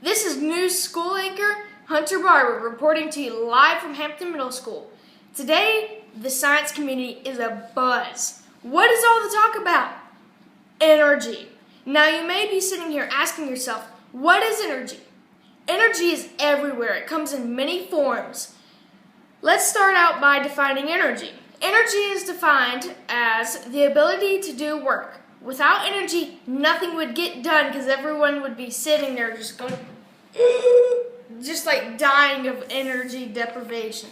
This is news school anchor Hunter Barber reporting to you live from Hampton Middle School. Today, the science community is abuzz. What is all the talk about? Energy. Now you may be sitting here asking yourself, what is energy? Energy is everywhere. It comes in many forms. Let's start out by defining energy. Energy is defined as the ability to do work. Without energy, nothing would get done because everyone would be sitting there just going, just like dying of energy deprivation.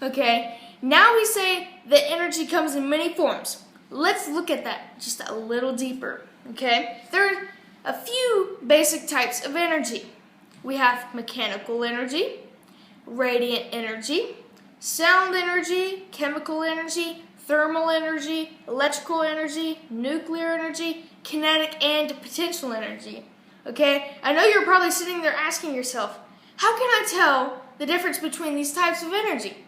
Okay, now we say that energy comes in many forms. Let's look at that just a little deeper. Okay, there are a few basic types of energy. We have mechanical energy, radiant energy, sound energy, chemical energy, thermal energy, electrical energy, nuclear energy, kinetic and potential energy. Okay, I know you're probably sitting there asking yourself, how can I tell the difference between these types of energy?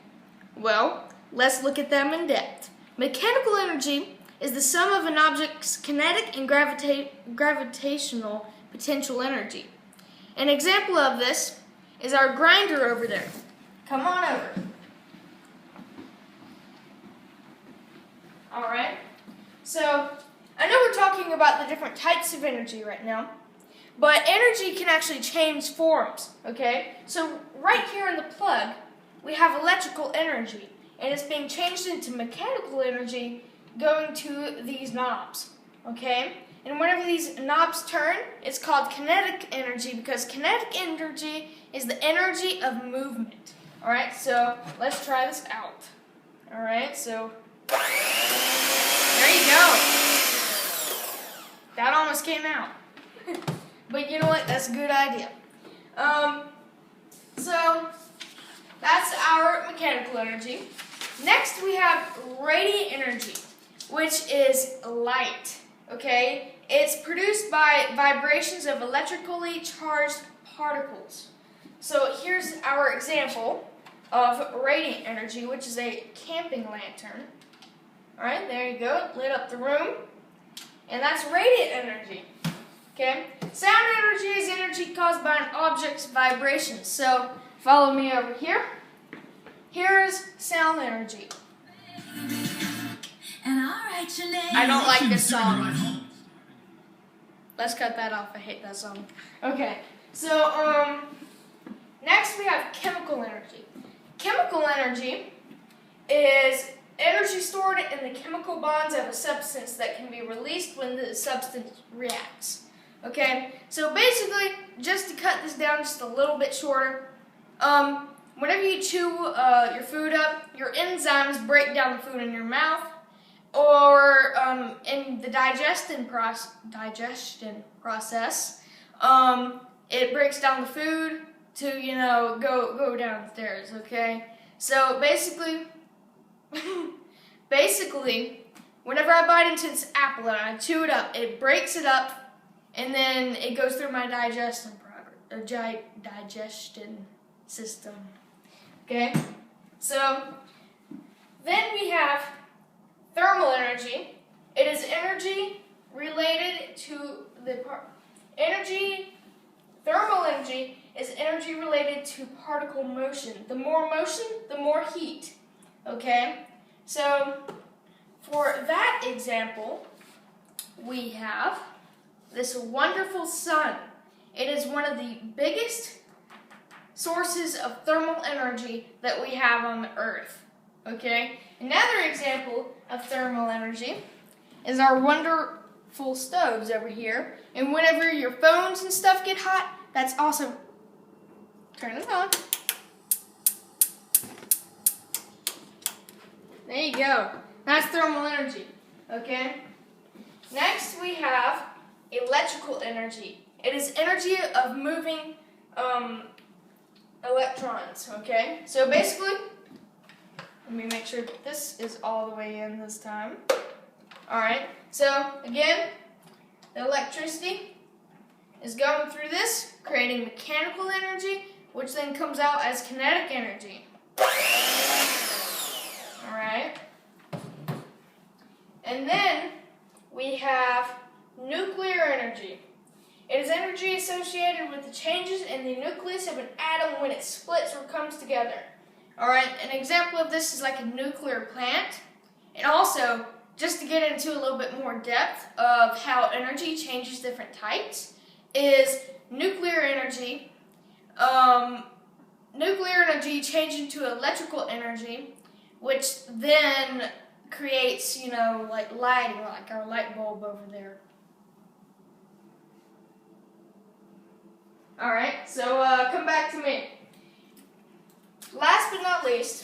Well, let's look at them in depth. Mechanical energy is the sum of an object's kinetic and gravitational potential energy. An example of this is our grinder over there. Come on over. Alright, so I know we're talking about the different types of energy right now, but energy can actually change forms, okay? So right here in the plug, we have electrical energy, and it's being changed into mechanical energy going to these knobs, okay? And whenever these knobs turn, it's called kinetic energy because kinetic energy is the energy of movement. Alright, so let's try this out. Alright, so there you go. That almost came out. But you know what? That's a good idea. So that's our mechanical energy. Next we have radiant energy, which is light. Okay? It's produced by vibrations of electrically charged particles. So here's our example of radiant energy, which is a camping lantern. Alright, there you go, lit up the room. And that's radiant energy. Okay? Sound energy is energy caused by an object's vibrations. So, follow me over here. Here's sound energy. I don't like this song. Let's cut that off, I hate that song. Okay, so, next we have chemical energy. Chemical energy is energy stored in the chemical bonds of a substance that can be released when the substance reacts. Okay, so basically, just to cut this down just a little bit shorter, whenever you chew your food up, your enzymes break down the food in your mouth, or in the digestion process, it breaks down the food to, go downstairs, okay? So basically, whenever I bite into this apple and I chew it up, it breaks it up, and then it goes through my digestion system. Okay? So, then we have thermal energy. It is energy related to thermal energy is energy related to particle motion. The more motion, the more heat. Okay? So, for that example, we have this wonderful sun. It is one of the biggest sources of thermal energy that we have on the earth. Okay? Another example of thermal energy is our wonderful stoves over here. And whenever your phones and stuff get hot, that's also, turn it on. There you go. That's thermal energy. Okay? Next we have electrical energy. It is energy of moving electrons. Okay? So basically, let me make sure that this is all the way in this time. Alright, so again, the electricity is going through this, creating mechanical energy, which then comes out as kinetic energy. Alright. And then we have nuclear energy. It is energy associated with the changes in the nucleus of an atom when it splits or comes together. Alright, an example of this is like a nuclear plant. And also, just to get into a little bit more depth of how energy changes different types, is nuclear energy. Nuclear energy changes into electrical energy, which then creates, like lighting, like our light bulb over there. Alright, so come back to me. Last but not least,